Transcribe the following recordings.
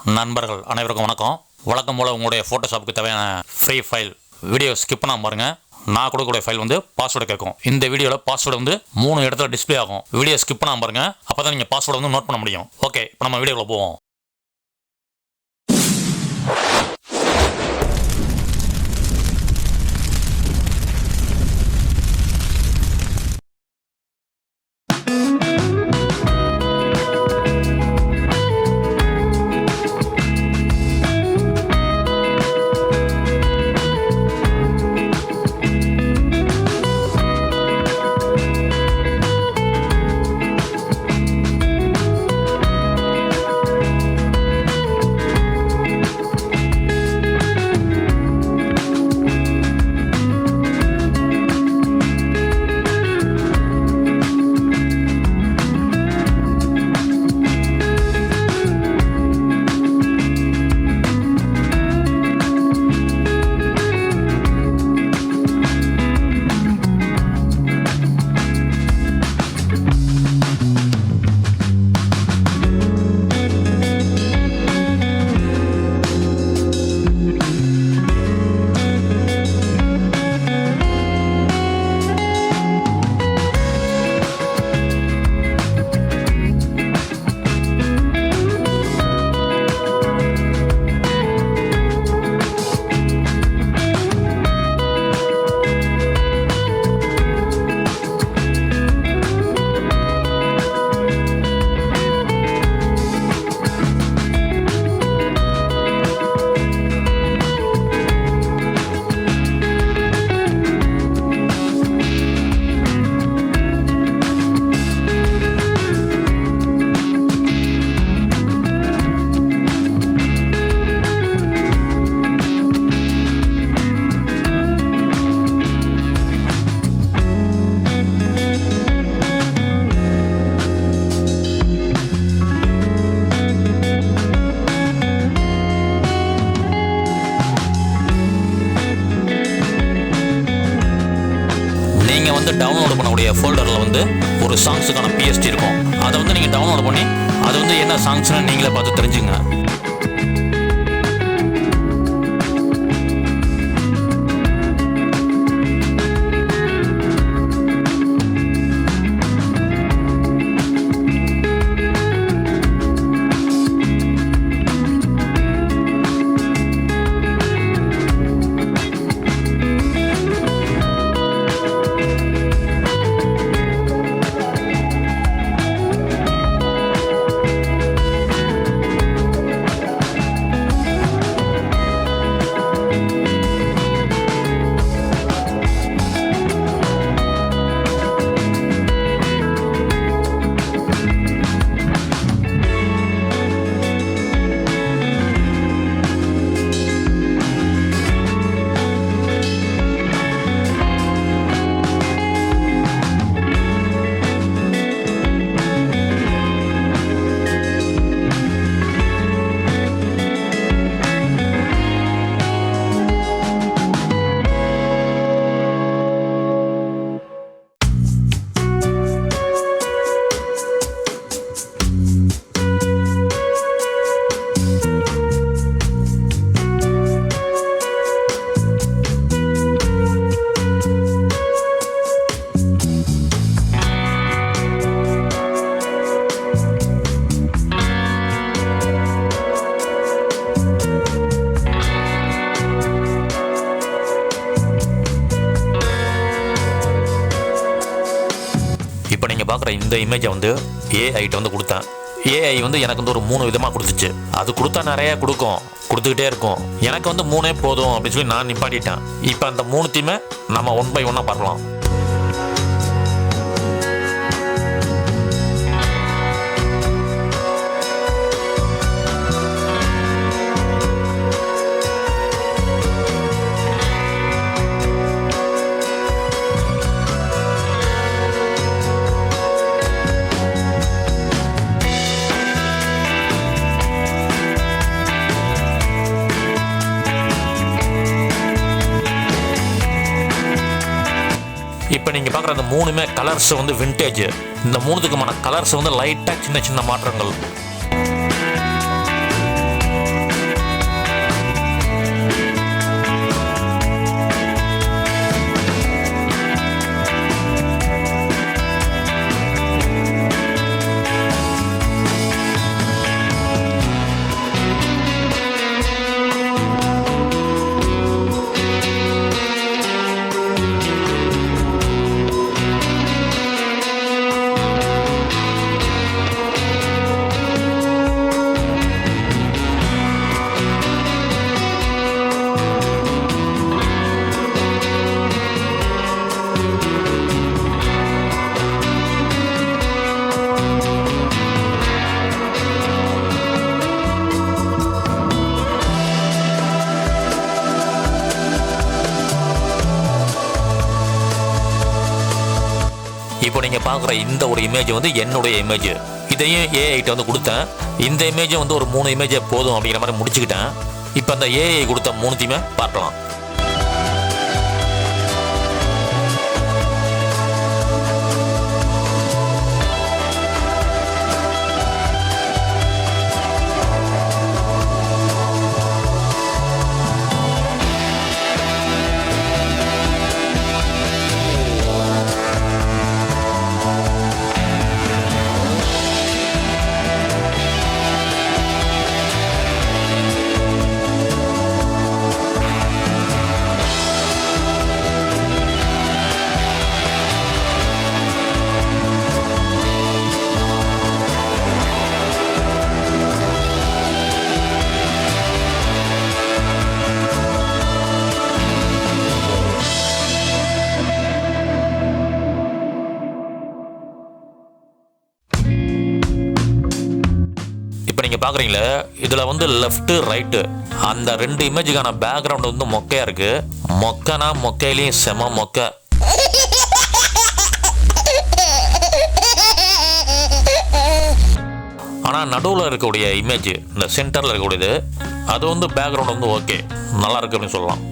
நண்பர்கள் அனைவருக்கும் வணக்கம். வழக்கம் போல் உங்களுடைய ஃபோட்டோஷாப்புக்கு தேவையான ஃப்ரீ ஃபைல் வீடியோ ஸ்கிப் பண்ணாமல் பாருங்கள். நான் கொடுக்கக்கூடிய ஃபைல் வந்து பாஸ்வேர்டு கேட்கும். இந்த வீடியோவில் பாஸ்வேர்டு வந்து 3 இடத்துல டிஸ்பிளே ஆகும். வீடியோ ஸ்கிப் பண்ணாமல் பாருங்கள். அப்போ தான் நீங்கள் பாஸ்வேர்டு வந்து நோட் பண்ண முடியும். ஓகே, இப்போ நம்ம வீடியோவில் போவோம். டவுன்லோட் பண்ணக்கூடிய ஃபோல்டரில் வந்து ஒரு சாங்ஸுக்கான பிஎஸ்டி இருக்கும். அதை வந்து நீங்கள் டவுன்லோட் பண்ணி அது வந்து என்ன சாங்ஸ்னு நீங்களே பார்த்து தெரிஞ்சுங்க. இப்போ நீங்கள் பார்க்குற இந்த இமேஜை வந்து ஏஐட்ட வந்து கொடுத்தேன். ஏஐ வந்து எனக்கு வந்து ஒரு 3 விதமாக கொடுத்துச்சு. அது கொடுத்தா நிறையா கொடுத்துக்கிட்டே இருக்கும். எனக்கு வந்து 3 போதும் அப்படின்னு சொல்லி நான் நிப்பாட்டிட்டேன். இப்போ அந்த 3த்தையுமே நம்ம 1 by 1 பார்க்கலாம். இப்போ நீங்கள் பார்க்குற அந்த 3மே கலர்ஸ் வந்து விண்டேஜ். இந்த 3த்துக்குமான கலர்ஸ் வந்து லைட்டாக சின்ன சின்ன மாற்றங்கள். நீங்கள் பார்க்குற இந்த ஒரு இமேஜ் வந்து என்னுடைய இமேஜ். இதையும் ஏஐட்ட வந்து கொடுத்தேன். இந்த இமேஜும் வந்து ஒரு 3 இமேஜே போதும் அப்படிங்கிற மாதிரி முடிச்சுக்கிட்டேன். இப்போ அந்த ஏஐ கொடுத்த 3த்தையுமே பார்க்கலாம். இப்போ நீங்கள் பார்க்குறீங்களே, இதில் வந்து லெஃப்ட்டு ரைட்டு அந்த 2 இமேஜுக்கான பேக்ரவுண்ட் வந்து மொக்கையாக இருக்குது. மொக்கைனா மொக்கையிலையும் செம மொக்கை. ஆனால் நடுவில் இருக்கக்கூடிய இமேஜ், இந்த சென்டரில் இருக்கக்கூடியது, அது வந்து பேக்ரவுண்ட் வந்து ஓகே, நல்லா இருக்கு அப்படின்னு சொல்லலாம்.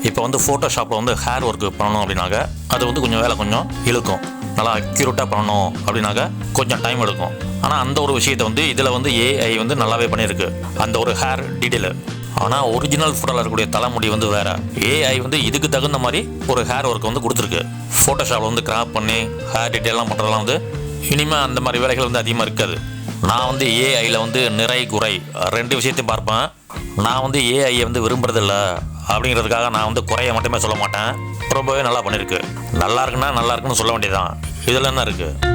இப்போ வந்து ஃபோட்டோஷாப்பில் வந்து ஹேர் ஒர்க்கு பண்ணணும் அப்படின்னாக்க அது வந்து கொஞ்சம் வேலை கொஞ்சம் இழுக்கும். நல்லா அக்யூரேட்டாக பண்ணணும் அப்படின்னாக்க கொஞ்சம் டைம் எடுக்கும். ஆனால் அந்த ஒரு விஷயத்தை வந்து இதில் வந்து ஏஐ வந்து நல்லாவே பண்ணியிருக்கு, அந்த ஒரு ஹேர் டீட்டெயிலு. ஆனால் ஒரிஜினல் ஃபோட்டோவில் இருக்கக்கூடிய தலைமுடி வந்து வேறு. ஏஐ வந்து இதுக்கு தகுந்த மாதிரி ஒரு ஹேர் ஒர்க்கு வந்து கொடுத்துருக்கு. ஃபோட்டோஷாப்பில் வந்து கிராப் பண்ணி ஹேர் டீட்டெயிலாம் பண்ணுறதுலாம் வந்து இனிமேல் அந்த மாதிரி வேலைகள் வந்து அதிகமாக இருக்காது. நான் வந்து ஏஐயில் வந்து நிறை குறை 2 விஷயத்தையும் பார்ப்பேன். நான் வந்து ஏஐயை வந்து விரும்புறதில்ல அப்படிங்கிறதுக்காக நான் வந்து குறைய மட்டுமே சொல்ல மாட்டேன். ரொம்பவே நல்லா பண்ணியிருக்கு. நல்லா இருக்குன்னா நல்லா இருக்குன்னு சொல்ல வேண்டியதுதான். இதில் என்ன இருக்குது?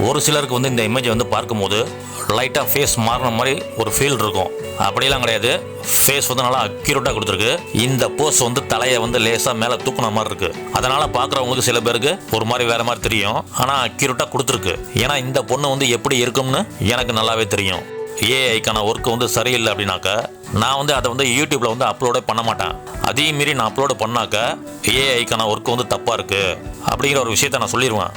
ஒரு சிலருக்கு வந்து இந்த இமேஜை வந்து பார்க்கும்போது லைட்டாக ஃபேஸ் மாறின மாதிரி ஒரு ஃபீல் இருக்கும். அப்படியெல்லாம் கிடையாது. ஃபேஸ் வந்து நல்லா அக்யூரேட்டாக கொடுத்துருக்கு. இந்த போஸ் வந்து தலையை வந்து லேசாக மேலே தூக்குன மாதிரி இருக்குது. அதனால் பார்க்குறவங்களுக்கு சில பேருக்கு ஒரு மாதிரி வேறு மாதிரி தெரியும். ஆனால் அக்யூரேட்டாக கொடுத்துருக்கு. ஏன்னா இந்த பொண்ணு வந்து எப்படி இருக்கும்னு எனக்கு நல்லாவே தெரியும். ஏஐக்கான ஒர்க்கு வந்து சரியில்லை அப்படின்னாக்க நான் வந்து அதை வந்து யூடியூப்பில் வந்து அப்லோடே பண்ண மாட்டேன். அதையும் மீறி நான் அப்லோடு பண்ணாக்க ஏஐக்கான ஒர்க்கு வந்து தப்பாக இருக்குது அப்படிங்கிற ஒரு விஷயத்த நான் சொல்லிடுவேன்.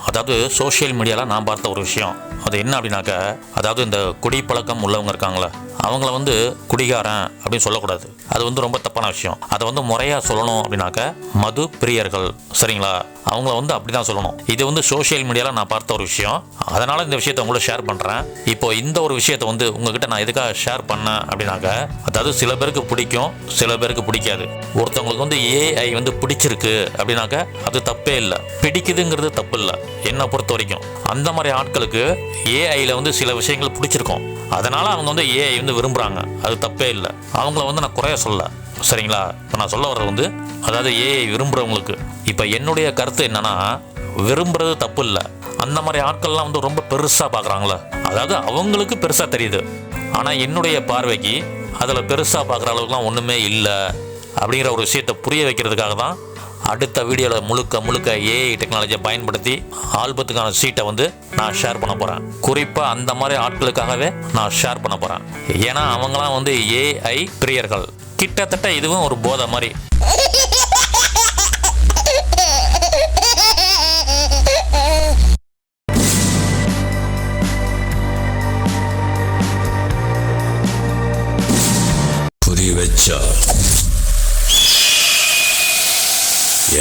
அதாவது சோஷியல் மீடியாவில் நான் பார்த்த ஒரு விஷயம், அது என்ன அப்படின்னாக்க, அதாவது இந்த குடிப்பழக்கம் உள்ளவங்க இருக்காங்களே, அவங்கள வந்து குடிகாரன் அப்படின்னு சொல்லக்கூடாது. அது வந்து ரொம்ப தப்பான விஷயம். அதை வந்து முறையாக சொல்லணும் அப்படின்னாக்க மது பிரியர்கள், சரிங்களா, அவங்கள வந்து அப்படி தான் சொல்லணும். இது வந்து சோஷியல் மீடியாவில் நான் பார்த்த ஒரு விஷயம். அதனால் இந்த விஷயத்தை உங்களோட ஷேர் பண்ணுறேன். இப்போ இந்த ஒரு விஷயத்தை வந்து உங்ககிட்ட நான் எதுக்காக ஷேர் பண்ணேன் அப்படின்னாக்கா, அதாவது சில பேருக்கு பிடிக்கும், சில பேருக்கு பிடிக்காது. ஒருத்தவங்களுக்கு வந்து ஏஐ வந்து பிடிச்சிருக்கு அப்படின்னாக்கா அது தப்பே இல்லை. பிடிக்குதுங்கிறது தப்பு இல்லை என்னை பொறுத்த வரைக்கும். அந்த மாதிரி ஆட்களுக்கு ஏஐயில் வந்து சில விஷயங்கள் பிடிச்சிருக்கும், அதனால் அவங்க வந்து ஏஐ வந்து விரும்புகிறாங்க. அது தப்பே இல்லை. அவங்கள வந்து நான் குறைய சொல்ல, சரிங்களா? இப்போ நான் சொல்ல வர்றது வந்து, அதாவது ஏஐ விரும்புகிறவங்களுக்கு இப்போ என்னுடைய கருத்து என்னன்னா, விரும்புறது தப்பு இல்லை. அந்த மாதிரி ஆட்கள்லாம் வந்து ரொம்ப பெருசாக பார்க்குறாங்களே, அதாவது அவங்களுக்கு பெருசாக தெரியுது. ஆனால் என்னுடைய பார்வைக்கு அதில் பெருசாக பார்க்குற அளவுக்குலாம் ஒன்றுமே இல்லை அப்படிங்கிற ஒரு விஷயத்தை புரிய வைக்கிறதுக்காக தான் அடுத்த வீடியோவில் முழுக்க ஏஐ டெக்னாலஜியை பயன்படுத்தி ஆல்பத்துக்கான சீட்டை வந்து நான் ஷேர் பண்ண போகிறேன். குறிப்பாக அந்த மாதிரி ஆட்களுக்காகவே நான் ஷேர் பண்ண போகிறேன். ஏன்னா அவங்களாம் வந்து ஏஐ பிரியர்கள். கிட்டத்தட்ட இதுவும் ஒரு போதை மாதிரி. புரி வச்சா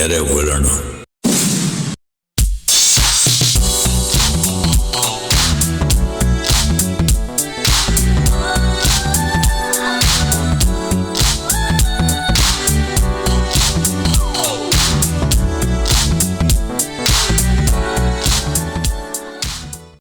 எற விழணும்.